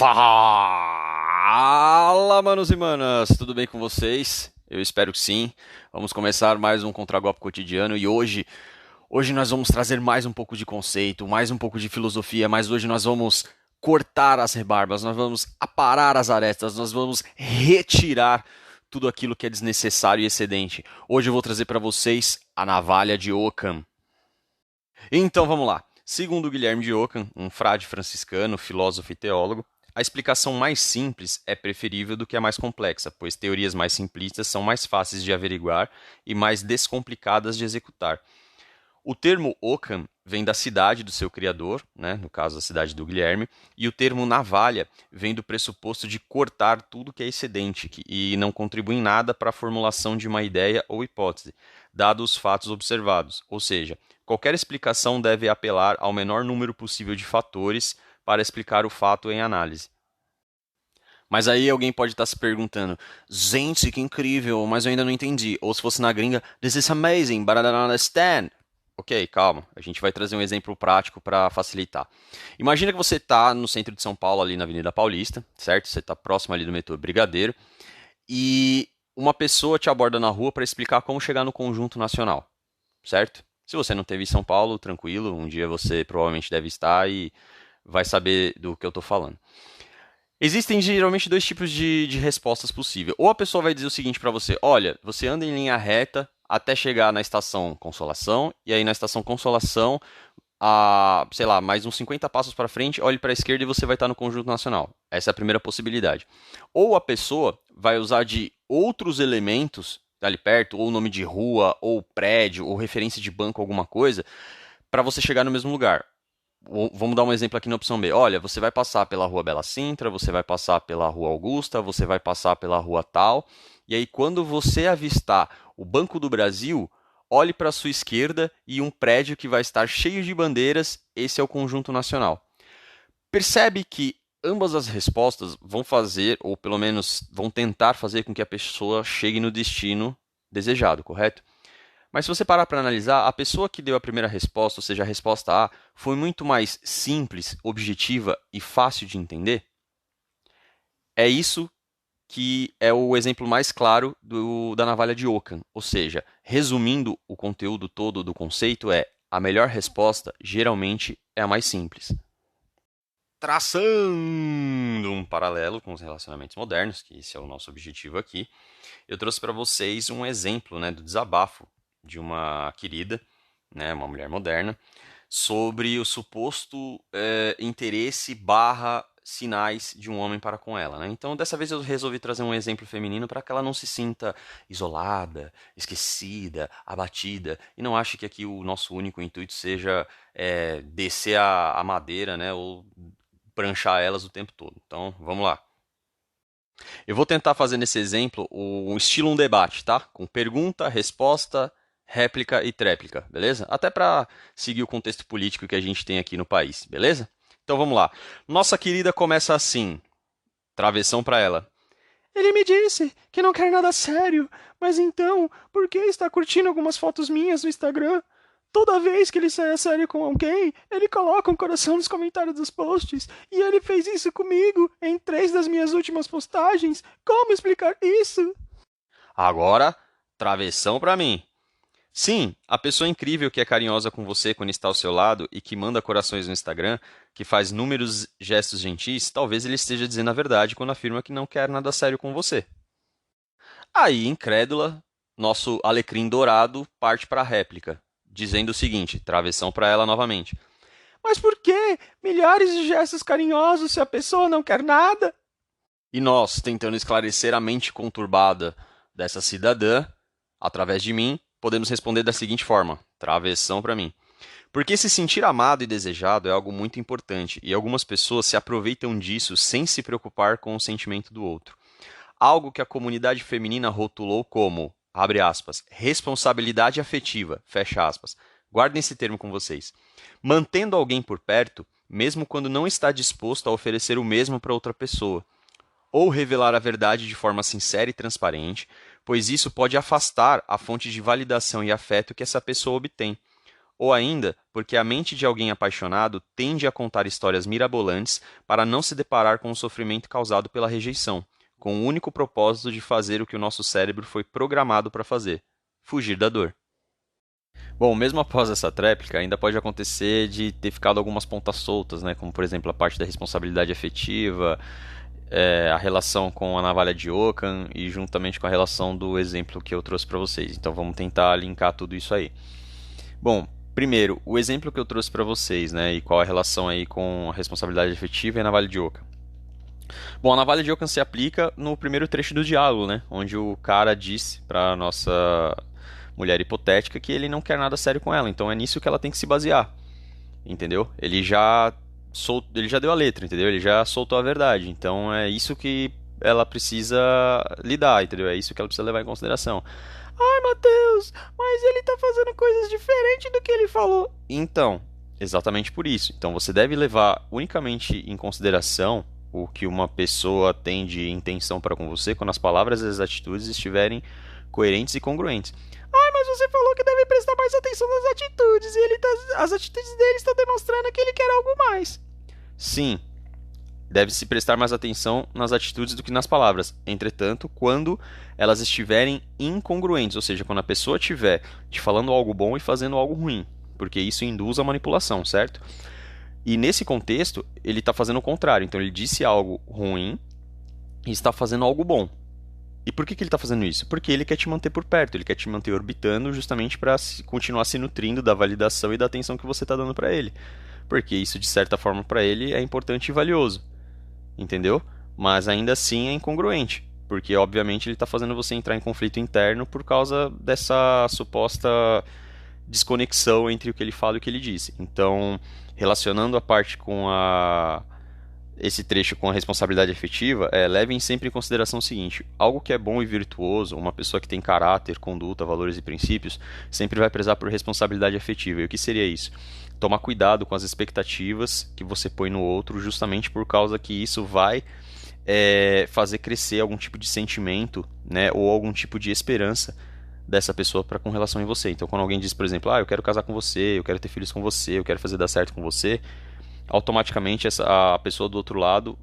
Fala, manos e manas, tudo bem com vocês? Eu espero que sim. Vamos começar mais um Contragolpe Cotidiano e hoje nós vamos trazer mais um pouco de conceito, mais um pouco de filosofia, mas hoje nós vamos cortar as rebarbas, nós vamos aparar as arestas, nós vamos retirar tudo aquilo que é desnecessário e excedente. Hoje eu vou trazer para vocês a navalha de Ockham. Então vamos lá. Segundo Guilherme de Ockham, um frade franciscano, filósofo e teólogo, a explicação mais simples é preferível do que a mais complexa, pois teorias mais simplistas são mais fáceis de averiguar e mais descomplicadas de executar. O termo Ockham vem da cidade do seu criador, né, no caso a cidade do Guilherme, e o termo navalha vem do pressuposto de cortar tudo que é excedente e não contribui em nada para a formulação de uma ideia ou hipótese, dados os fatos observados. Ou seja, qualquer explicação deve apelar ao menor número possível de fatores para explicar o fato em análise. Mas aí alguém pode estar se perguntando, gente, que incrível, mas eu ainda não entendi. Ou se fosse na gringa, this is amazing, but I don't understand. Ok, calma, a gente vai trazer um exemplo prático para facilitar. Imagina que você está no centro de São Paulo, ali na Avenida Paulista, certo? Você está próximo ali do metrô Brigadeiro, e uma pessoa te aborda na rua para explicar como chegar no Conjunto Nacional, certo? Se você não esteve em São Paulo, tranquilo, um dia você provavelmente deve estar e vai saber do que eu estou falando. Existem geralmente dois tipos de respostas possíveis. Ou a pessoa vai dizer o seguinte para você: olha, você anda em linha reta até chegar na estação Consolação, e aí na estação Consolação, sei lá, mais uns 50 passos para frente, olhe para a esquerda e você vai estar no Conjunto Nacional. Essa é a primeira possibilidade. Ou a pessoa vai usar de outros elementos ali perto, ou nome de rua, ou prédio, ou referência de banco, alguma coisa, para você chegar no mesmo lugar. Vamos dar um exemplo aqui na opção B. Olha, você vai passar pela rua Bela Sintra, você vai passar pela rua Augusta, você vai passar pela rua tal, e aí quando você avistar o Banco do Brasil, olhe para a sua esquerda e um prédio que vai estar cheio de bandeiras, esse é o Conjunto Nacional. Percebe que ambas as respostas vão fazer, ou pelo menos vão tentar fazer com que a pessoa chegue no destino desejado, correto? Mas se você parar para analisar, a pessoa que deu a primeira resposta, ou seja, a resposta A, foi muito mais simples, objetiva e fácil de entender? É isso que é o exemplo mais claro da navalha de Ockham. Ou seja, resumindo o conteúdo todo do conceito a melhor resposta geralmente é a mais simples. Traçando um paralelo com os relacionamentos modernos, que esse é o nosso objetivo aqui, eu trouxe para vocês um exemplo, né, do desabafo de uma querida, né, uma mulher moderna, sobre o suposto interesse barra sinais de um homem para com ela. Né? Então, dessa vez eu resolvi trazer um exemplo feminino para que ela não se sinta isolada, esquecida, abatida, e não ache que aqui o nosso único intuito seja descer a madeira, né, ou pranchar elas o tempo todo. Então, vamos lá. Eu vou tentar fazer nesse exemplo o estilo um debate, tá? Com pergunta, resposta, réplica e tréplica, beleza? Até para seguir o contexto político que a gente tem aqui no país, beleza? Então vamos lá. Nossa querida começa assim, travessão para ela. Ele me disse que não quer nada sério, mas então, por que está curtindo algumas fotos minhas no Instagram? Toda vez que ele sai a sério com alguém, ele coloca um coração nos comentários dos posts. E ele fez isso comigo em 3 das minhas últimas postagens. Como explicar isso? Agora, travessão pra mim. Sim, a pessoa incrível que é carinhosa com você quando está ao seu lado e que manda corações no Instagram, que faz inúmeros gestos gentis, talvez ele esteja dizendo a verdade quando afirma que não quer nada sério com você. Aí, incrédula, nosso alecrim dourado parte para a réplica, dizendo o seguinte, travessão para ela novamente. Mas por que milhares de gestos carinhosos se a pessoa não quer nada? E nós, tentando esclarecer a mente conturbada dessa cidadã, através de mim, podemos responder da seguinte forma, travessão para mim. Porque se sentir amado e desejado é algo muito importante e algumas pessoas se aproveitam disso sem se preocupar com o sentimento do outro. Algo que a comunidade feminina rotulou como, abre aspas, responsabilidade afetiva, fecha aspas. Guardem esse termo com vocês. Mantendo alguém por perto, mesmo quando não está disposto a oferecer o mesmo para outra pessoa. Ou revelar a verdade de forma sincera e transparente, pois isso pode afastar a fonte de validação e afeto que essa pessoa obtém. Ou ainda, porque a mente de alguém apaixonado tende a contar histórias mirabolantes para não se deparar com o sofrimento causado pela rejeição, com o único propósito de fazer o que o nosso cérebro foi programado para fazer: fugir da dor. Bom, mesmo após essa tréplica, ainda pode acontecer de ter ficado algumas pontas soltas, né? Como, por exemplo, a parte da responsabilidade afetiva, a relação com a navalha de Ockham e juntamente com a relação do exemplo que eu trouxe para vocês. Então, vamos tentar linkar tudo isso aí. Bom, primeiro, o exemplo que eu trouxe para vocês, né? E qual a relação aí com a responsabilidade afetiva e a navalha de Ockham. Bom, a navalha de Ockham se aplica no primeiro trecho do diálogo, né? Onde o cara disse para nossa mulher hipotética que ele não quer nada sério com ela. Então é nisso que ela tem que se basear, entendeu? Ele já deu a letra, entendeu? Ele já soltou a verdade. Então é isso que ela precisa lidar, entendeu? É isso que ela precisa levar em consideração. Ai, Matheus, mas ele tá fazendo coisas diferentes do que ele falou. Então, exatamente por isso. Então você deve levar unicamente em consideração o que uma pessoa tem de intenção para com você quando as palavras e as atitudes estiverem coerentes e congruentes. Ai, mas você falou que deve prestar mais atenção nas atitudes, e as atitudes dele estão demonstrando que ele quer algo mais. Sim, deve-se prestar mais atenção nas atitudes do que nas palavras. Entretanto, quando elas estiverem incongruentes, ou seja, quando a pessoa estiver te falando algo bom e fazendo algo ruim, porque isso induz a manipulação, certo? E nesse contexto, ele está fazendo o contrário. Então, ele disse algo ruim e está fazendo algo bom. E por que ele está fazendo isso? Porque ele quer te manter por perto, ele quer te manter orbitando justamente para continuar se nutrindo da validação e da atenção que você está dando para ele. Porque isso, de certa forma, para ele é importante e valioso. Entendeu? Mas ainda assim é incongruente. Porque, obviamente, ele está fazendo você entrar em conflito interno por causa dessa suposta desconexão entre o que ele fala e o que ele disse. Então, relacionando a parte com esse trecho com a responsabilidade afetiva, levem sempre em consideração o seguinte: algo que é bom e virtuoso, uma pessoa que tem caráter, conduta, valores e princípios, sempre vai prezar por responsabilidade afetiva. E o que seria isso? Tomar cuidado com as expectativas que você põe no outro, justamente por causa que isso vai fazer crescer algum tipo de sentimento, né, ou algum tipo de esperança dessa pessoa para com relação em você. Então, quando alguém diz, por exemplo, eu quero casar com você, eu quero ter filhos com você, eu quero fazer dar certo com você, automaticamente a pessoa do outro lado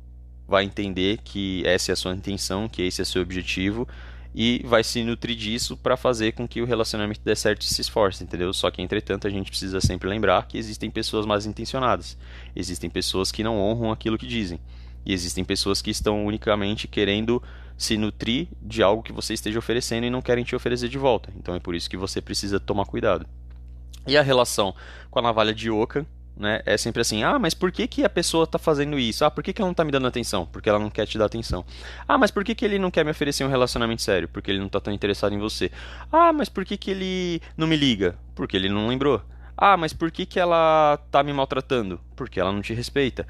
vai entender que essa é a sua intenção, que esse é o seu objetivo, e vai se nutrir disso para fazer com que o relacionamento dê certo e se esforce, entendeu? Só que, entretanto, a gente precisa sempre lembrar que existem pessoas mais intencionadas, existem pessoas que não honram aquilo que dizem, e existem pessoas que estão unicamente querendo se nutrir de algo que você esteja oferecendo e não querem te oferecer de volta. Então é por isso que você precisa tomar cuidado. E a relação com a navalha de Ockham, né, é sempre assim: mas por que a pessoa está fazendo isso? Por que ela não está me dando atenção? Porque ela não quer te dar atenção. Mas por que ele não quer me oferecer um relacionamento sério? Porque ele não está tão interessado em você. Mas por que ele não me liga? Porque ele não lembrou. Mas por que ela tá me maltratando? Porque ela não te respeita.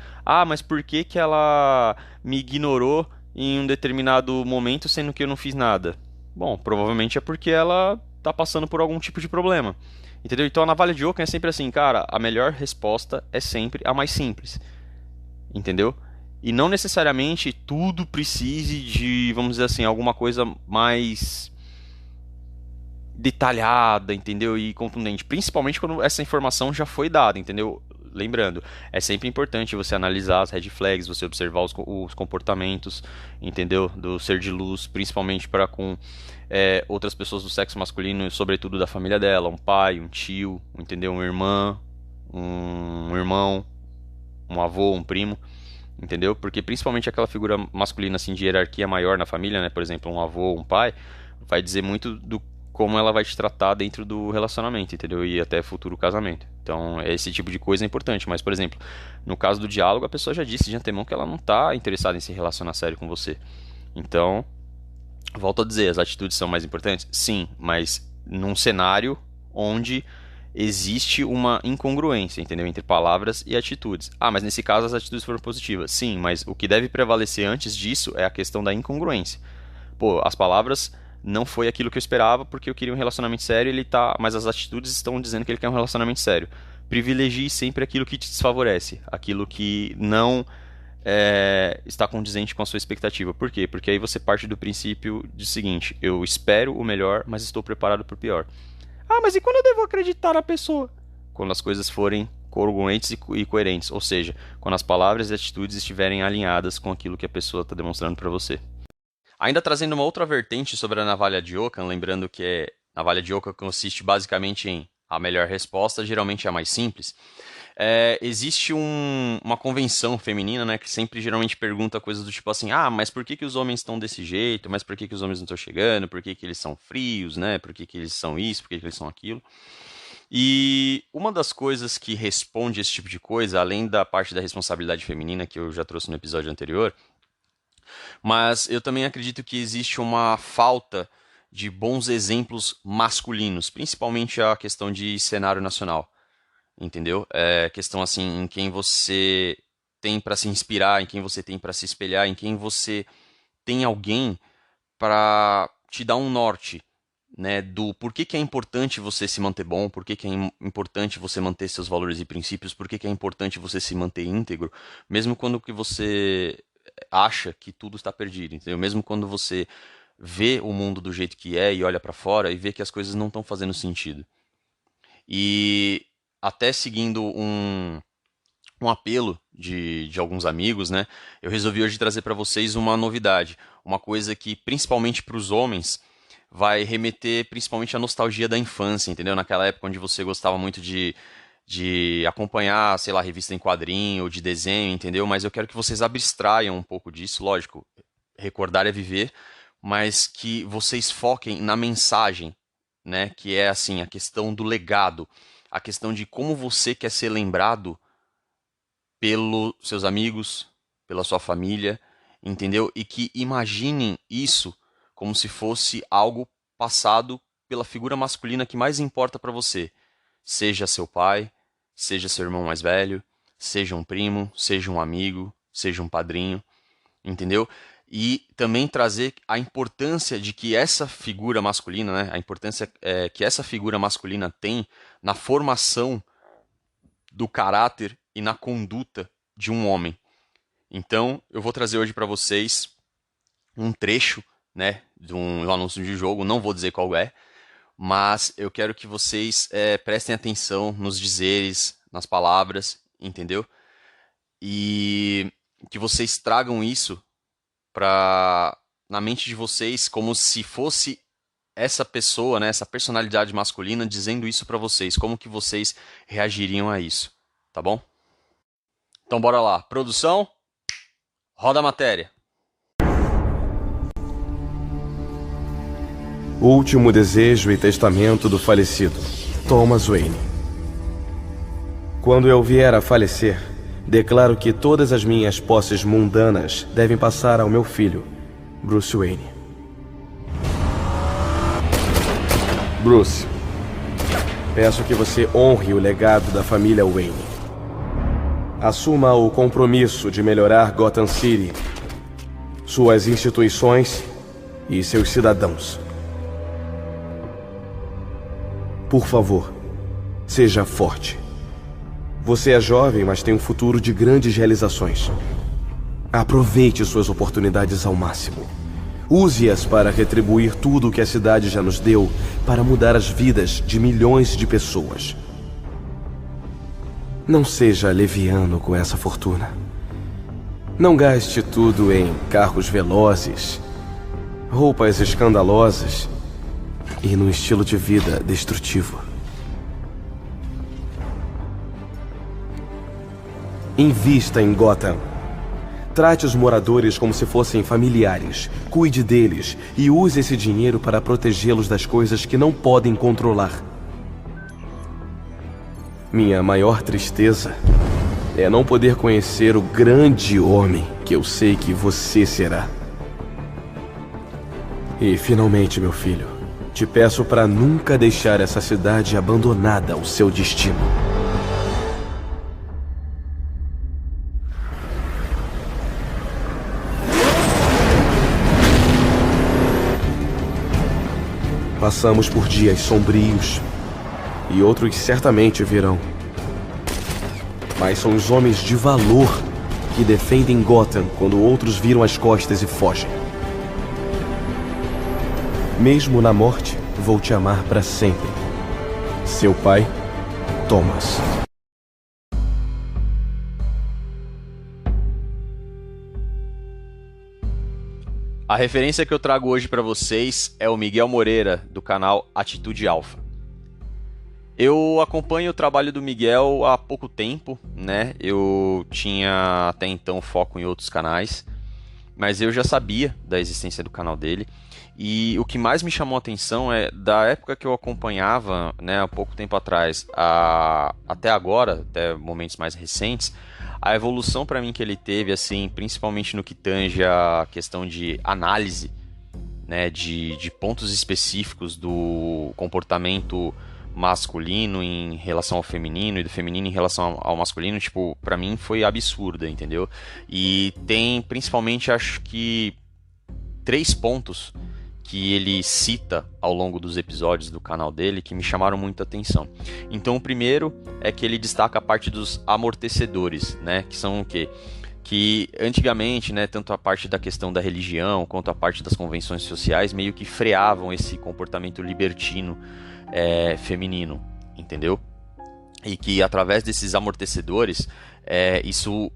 Mas por que ela me ignorou em um determinado momento, sendo que eu não fiz nada? Bom, provavelmente é porque ela tá passando por algum tipo de problema. Entendeu? Então a navalha de Ockham é sempre assim, cara, a melhor resposta é sempre a mais simples. Entendeu? E não necessariamente tudo precise de, vamos dizer assim, alguma coisa mais detalhada, entendeu? E contundente, principalmente quando essa informação já foi dada, entendeu? Lembrando, é sempre importante você analisar as red flags, você observar os comportamentos, entendeu? Do ser de luz, principalmente para com outras pessoas do sexo masculino, sobretudo da família dela, um pai, um tio, entendeu? Uma irmã, um irmão, um avô, um primo, entendeu? Porque principalmente aquela figura masculina assim de hierarquia maior na família, né? Por exemplo, um avô, um pai, vai dizer muito do como ela vai te tratar dentro do relacionamento, entendeu? E até futuro casamento. Então, esse tipo de coisa é importante. Mas, por exemplo, no caso do diálogo, a pessoa já disse de antemão que ela não está interessada em se relacionar sério com você. Então, volto a dizer, as atitudes são mais importantes? Sim, mas num cenário onde existe uma incongruência, entendeu? Entre palavras e atitudes. Mas nesse caso as atitudes foram positivas. Sim, mas o que deve prevalecer antes disso é a questão da incongruência. As palavras não foi aquilo que eu esperava porque eu queria um relacionamento sério, mas as atitudes estão dizendo que ele quer um relacionamento sério. Privilegie sempre aquilo que te desfavorece, aquilo que não está condizente com a sua expectativa. Por quê? Porque aí você parte do princípio de seguinte: eu espero o melhor, mas estou preparado para o pior. Mas e quando eu devo acreditar na pessoa? quando as coisas forem congruentes e coerentes, ou seja, quando as palavras e atitudes estiverem alinhadas com aquilo que a pessoa está demonstrando para você. Ainda trazendo uma outra vertente sobre a navalha de Ockham, lembrando que a navalha de Ockham consiste basicamente em a melhor resposta, geralmente é a mais simples. Existe uma convenção feminina, né, que sempre geralmente pergunta coisas do tipo assim, mas por que os homens estão desse jeito? Mas por que os homens não estão chegando? Por que eles são frios, né? Por que eles são isso? Por que eles são aquilo? E uma das coisas que responde esse tipo de coisa, além da parte da responsabilidade feminina que eu já trouxe no episódio anterior, mas eu também acredito que existe uma falta de bons exemplos masculinos, principalmente a questão de cenário nacional, entendeu? Questão assim, em quem você tem para se inspirar, em quem você tem para se espelhar, em quem você tem alguém para te dar um norte, né, do porquê que é importante você se manter bom, porquê que é importante você manter seus valores e princípios, porquê que é importante você se manter íntegro, mesmo quando que você acha que tudo está perdido, entendeu? Mesmo quando você vê o mundo do jeito que é e olha para fora e vê que as coisas não estão fazendo sentido. E até seguindo um apelo de alguns amigos, né, eu resolvi hoje trazer para vocês uma novidade, uma coisa que principalmente para os homens vai remeter principalmente à nostalgia da infância, entendeu? Naquela época onde você gostava muito de acompanhar, sei lá, revista em quadrinho ou de desenho, entendeu? Mas eu quero que vocês abstraiam um pouco disso, lógico, recordar é viver, mas que vocês foquem na mensagem, né? Que é assim, a questão do legado, a questão de como você quer ser lembrado pelos seus amigos, pela sua família, entendeu? E que imaginem isso como se fosse algo passado pela figura masculina que mais importa para você. Seja seu pai, seja seu irmão mais velho, seja um primo, seja um amigo, seja um padrinho, entendeu? E também trazer a importância de que essa figura masculina, né, a importância que essa figura masculina tem na formação do caráter e na conduta de um homem. Então, eu vou trazer hoje para vocês um trecho, né, de um anúncio de jogo, não vou dizer qual é, mas eu quero que vocês prestem atenção nos dizeres, nas palavras, entendeu? E que vocês tragam isso na mente de vocês como se fosse essa pessoa, né, essa personalidade masculina dizendo isso para vocês, como que vocês reagiriam a isso, tá bom? Então bora lá, produção, roda a matéria. Último desejo e testamento do falecido, Thomas Wayne. Quando eu vier a falecer, declaro que todas as minhas posses mundanas devem passar ao meu filho, Bruce Wayne. Bruce, peço que você honre o legado da família Wayne. Assuma o compromisso de melhorar Gotham City, suas instituições e seus cidadãos. Por favor, seja forte. Você é jovem, mas tem um futuro de grandes realizações. Aproveite suas oportunidades ao máximo. Use-as para retribuir tudo o que a cidade já nos deu para mudar as vidas de milhões de pessoas. Não seja leviano com essa fortuna. Não gaste tudo em carros velozes, roupas escandalosas e num estilo de vida destrutivo. Invista em Gotham. Trate os moradores como se fossem familiares. Cuide deles e use esse dinheiro para protegê-los das coisas que não podem controlar. Minha maior tristeza é não poder conhecer o grande homem que eu sei que você será. E finalmente, meu filho, te peço para nunca deixar essa cidade abandonada ao seu destino. Passamos por dias sombrios e outros certamente virão. Mas são os homens de valor que defendem Gotham quando outros viram as costas e fogem. Mesmo na morte, vou te amar para sempre. Seu pai, Thomas. A referência que eu trago hoje para vocês é o Miguel Moreira, do canal Atitude Alfa. Eu acompanho o trabalho do Miguel há pouco tempo, né? Eu tinha até então foco em outros canais, mas eu já sabia da existência do canal dele. E o que mais me chamou a atenção é da época que eu acompanhava, né, há pouco tempo atrás, até agora, até momentos mais recentes, a evolução para mim que ele teve, assim, principalmente no que tange a questão de análise, né, de pontos específicos do comportamento masculino em relação ao feminino e do feminino em relação ao masculino, tipo, pra mim foi absurda, entendeu? E tem principalmente, acho que, 3 pontos que ele cita ao longo dos episódios do canal dele que me chamaram muita atenção. Então o primeiro é que ele destaca a parte dos amortecedores, né, que são o quê? Que antigamente, né, tanto a parte da questão da religião quanto a parte das convenções sociais meio que freavam esse comportamento libertino feminino, entendeu? E que através desses amortecedores isso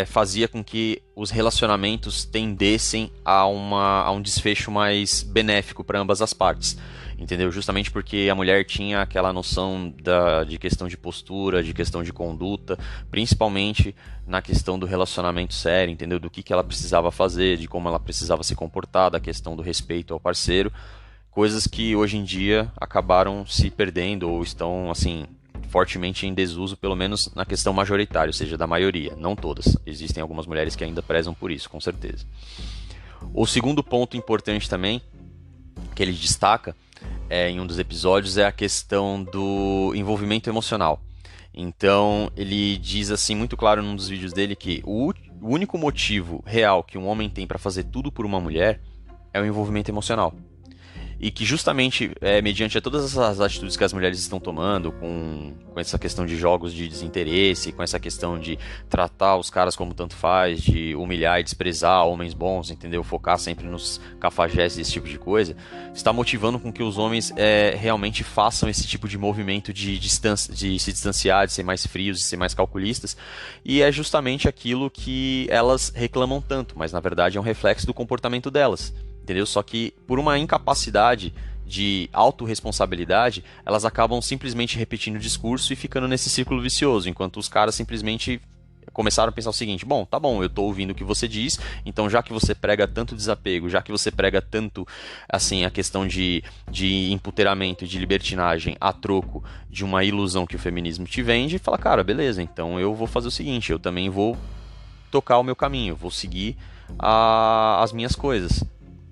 fazia com que os relacionamentos tendessem a um desfecho mais benéfico para ambas as partes, entendeu? Justamente porque a mulher tinha aquela noção de questão de postura, de questão de conduta, principalmente na questão do relacionamento sério, entendeu? Do que ela precisava fazer, de como ela precisava se comportar, da questão do respeito ao parceiro, coisas que hoje em dia acabaram se perdendo ou estão, assim, fortemente em desuso, pelo menos na questão majoritária, ou seja, da maioria, não todas. Existem algumas mulheres que ainda prezam por isso, com certeza. O segundo ponto importante também, que ele destaca em um dos episódios, é a questão do envolvimento emocional. Então, ele diz assim muito claro num dos vídeos dele que o único motivo real que um homem tem para fazer tudo por uma mulher é o envolvimento emocional. E que justamente, mediante todas essas atitudes que as mulheres estão tomando, com essa questão de jogos de desinteresse, com essa questão de tratar os caras como tanto faz, de humilhar e desprezar homens bons, entendeu? Focar sempre nos cafajestes, esse tipo de coisa, está motivando com que os homens realmente façam esse tipo de movimento de se distanciar, de ser mais frios, de ser mais calculistas, e é justamente aquilo que elas reclamam tanto, mas na verdade é um reflexo do comportamento delas. Entendeu? Só que por uma incapacidade de autorresponsabilidade, elas acabam simplesmente repetindo o discurso e ficando nesse círculo vicioso, enquanto os caras simplesmente começaram a pensar o seguinte: bom, tá bom, eu tô ouvindo o que você diz, então já que você prega tanto desapego, já que você prega tanto, assim, a questão de empoderamento e de libertinagem a troco de uma ilusão que o feminismo te vende, fala, cara, beleza, então eu vou fazer o seguinte, eu também vou tocar o meu caminho, vou seguir as minhas coisas.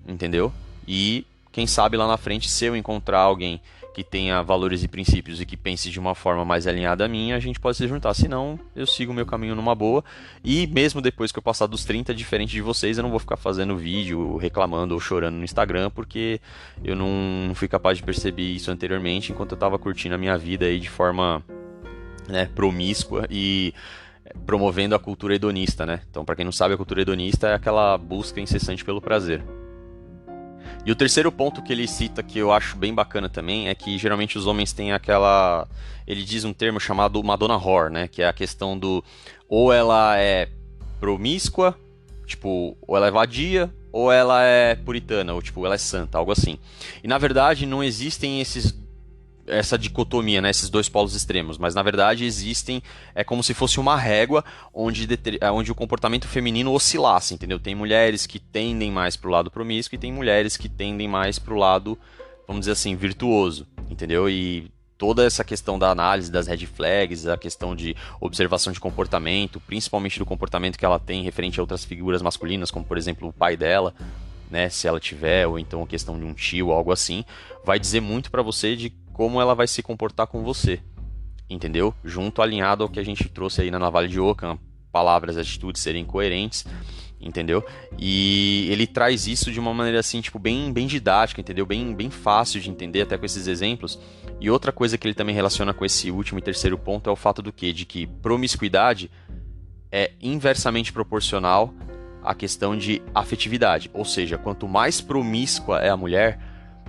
Entendeu? E quem sabe lá na frente, se eu encontrar alguém que tenha valores e princípios e que pense de uma forma mais alinhada à minha, a gente pode se juntar. Se não, eu sigo o meu caminho numa boa. E mesmo depois que eu passar dos 30, diferente de vocês, eu não vou ficar fazendo vídeo, reclamando ou chorando no Instagram, porque eu não fui capaz de perceber isso anteriormente, enquanto eu estava curtindo a minha vida aí de forma, né, promíscua e promovendo a cultura hedonista, né? Então, para quem não sabe, a cultura hedonista é aquela busca incessante pelo prazer. E o terceiro ponto que ele cita, que eu acho bem bacana também, é que geralmente os homens têm aquela... Ele diz um termo chamado Madonna Whore, né? Que é a questão do... Ou ela é promíscua, tipo, ou ela é vadia, ou ela é puritana, ou tipo, ela é santa, algo assim. E na verdade não existem essa dicotomia, né, esses dois polos extremos, mas na verdade existem, é como se fosse uma régua onde o comportamento feminino oscilasse, entendeu? Tem mulheres que tendem mais pro lado promíscuo e tem mulheres que tendem mais pro lado, vamos dizer assim, virtuoso, entendeu? E toda essa questão da análise das red flags, a questão de observação de comportamento, principalmente do comportamento que ela tem referente a outras figuras masculinas, como por exemplo o pai dela, né, se ela tiver, ou então a questão de um tio, algo assim, vai dizer muito pra você de como ela vai se comportar com você, entendeu? Junto, alinhado ao que a gente trouxe aí na Navalha de Ockham, palavras e atitudes serem coerentes, entendeu? E ele traz isso de uma maneira assim, tipo, bem didática, entendeu? Bem fácil de entender, até com esses exemplos. E outra coisa que ele também relaciona com esse último e terceiro ponto é o fato do quê? De que promiscuidade é inversamente proporcional à questão de afetividade. Ou seja, quanto mais promíscua é a mulher,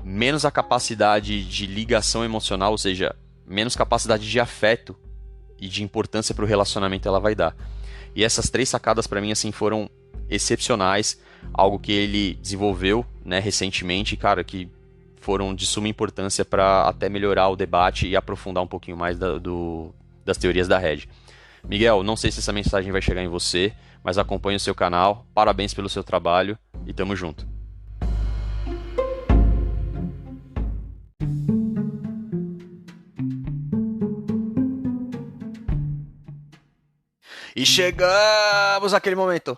menos a capacidade de ligação emocional, ou seja, menos capacidade de afeto e de importância para o relacionamento ela vai dar. E essas 3 sacadas para mim assim foram excepcionais, algo que ele desenvolveu, né, recentemente, cara, que foram de suma importância para até melhorar o debate e aprofundar um pouquinho mais das teorias da Red. Miguel, não sei se essa mensagem vai chegar em você, mas acompanhe o seu canal, parabéns pelo seu trabalho e tamo junto. E chegamos àquele momento.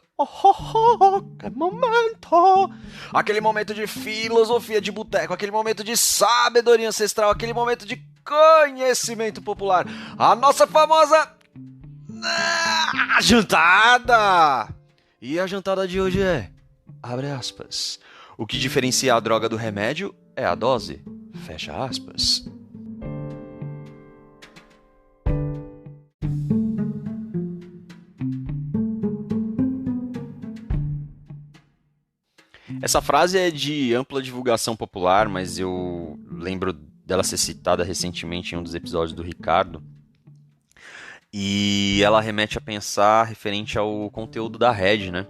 Que momento! Aquele momento de filosofia de boteco, aquele momento de sabedoria ancestral, aquele momento de conhecimento popular. A nossa famosa jantada! E a jantada de hoje é, abre aspas, o que diferencia a droga do remédio é a dose, fecha aspas. Essa frase é de ampla divulgação popular, mas eu lembro dela ser citada recentemente em um dos episódios do Ricardo. E ela remete a pensar referente ao conteúdo da Red, né?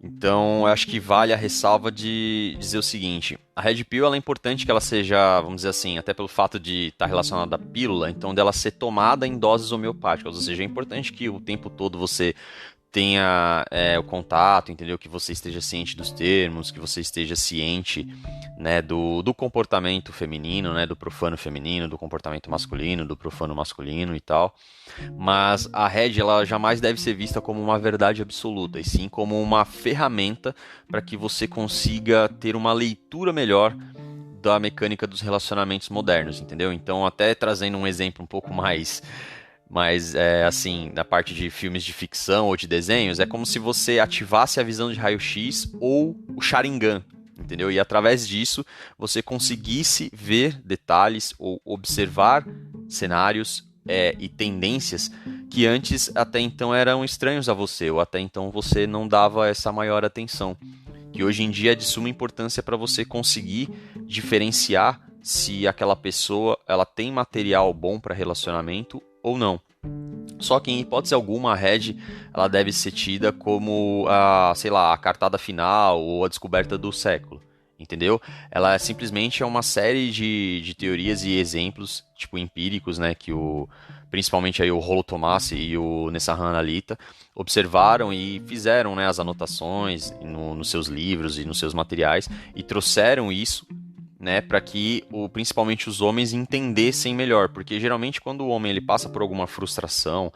Então, eu acho que vale a ressalva de dizer o seguinte: a Red Pill ela é importante que ela seja, vamos dizer assim, até pelo fato de estar relacionada à pílula, então dela ser tomada em doses homeopáticas, ou seja, é importante que o tempo todo você tenha o contato, entendeu? Que você esteja ciente dos termos, que você esteja ciente, né, do comportamento feminino, né, do profano feminino, do comportamento masculino, do profano masculino e tal. Mas a Red ela jamais deve ser vista como uma verdade absoluta, e sim como uma ferramenta para que você consiga ter uma leitura melhor da mecânica dos relacionamentos modernos, entendeu? Então, até trazendo um exemplo um pouco mais assim, na parte de filmes de ficção ou de desenhos, é como se você ativasse a visão de raio-x ou o Sharingan, entendeu? E através disso, você conseguisse ver detalhes ou observar cenários e tendências que antes até então eram estranhos a você, ou até então você não dava essa maior atenção, que hoje em dia é de suma importância para você conseguir diferenciar se aquela pessoa ela tem material bom para relacionamento ou não. Só que em hipótese alguma a Red ela deve ser tida como sei lá, a cartada final ou a descoberta do século, entendeu? Ela simplesmente é uma série de teorias e exemplos tipo empíricos, né, que principalmente aí o Rollo Tomassi e o Nessahan Analita observaram e fizeram, né, as anotações nos seus livros e nos seus materiais e trouxeram isso, né, para que principalmente os homens entendessem melhor, porque geralmente quando o homem ele passa por alguma frustração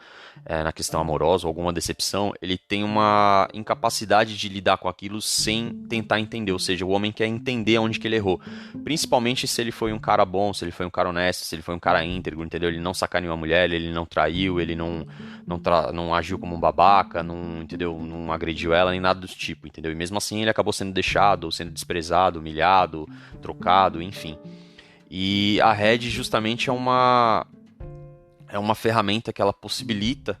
na questão amorosa ou alguma decepção, ele tem uma incapacidade de lidar com aquilo sem tentar entender, ou seja, o homem quer entender onde que ele errou, principalmente se ele foi um cara bom, se ele foi um cara honesto, se ele foi um cara íntegro, entendeu? Ele não sacaneou a mulher, ele não traiu, ele não agiu como um babaca, não, entendeu? Não agrediu ela, nem nada do tipo, entendeu? E mesmo assim ele acabou sendo deixado, sendo desprezado, humilhado, trocado, enfim. E a Red justamente é uma ferramenta que ela possibilita,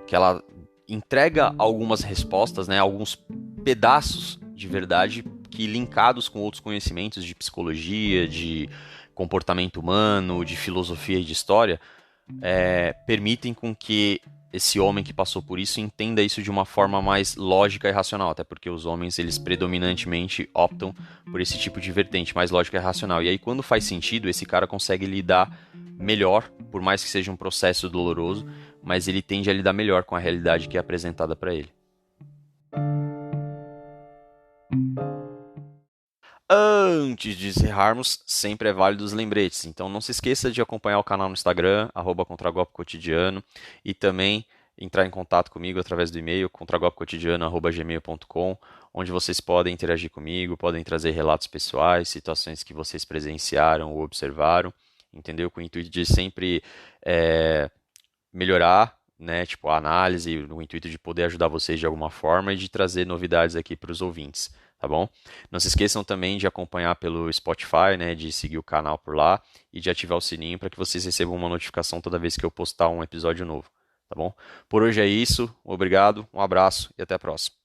que ela entrega algumas respostas, né, alguns pedaços de verdade que linkados com outros conhecimentos de psicologia, de comportamento humano, de filosofia e de história, permitem com que esse homem que passou por isso entenda isso de uma forma mais lógica e racional, até porque os homens eles predominantemente optam por esse tipo de vertente mais lógica e racional. E aí quando faz sentido, esse cara consegue lidar melhor, por mais que seja um processo doloroso, mas ele tende a lidar melhor com a realidade que é apresentada para ele. Antes de encerrarmos, sempre é válido os lembretes, então não se esqueça de acompanhar o canal no Instagram, @contragolpecotidiano, e também entrar em contato comigo através do e-mail contragolpecotidiano@gmail.com, onde vocês podem interagir comigo, podem trazer relatos pessoais, situações que vocês presenciaram ou observaram, entendeu? Com o intuito de sempre melhorar, né, tipo, a análise, no intuito de poder ajudar vocês de alguma forma e de trazer novidades aqui para os ouvintes. Tá bom? Não se esqueçam também de acompanhar pelo Spotify, né, de seguir o canal por lá e de ativar o sininho para que vocês recebam uma notificação toda vez que eu postar um episódio novo, tá bom? Por hoje é isso, obrigado, um abraço e até a próxima.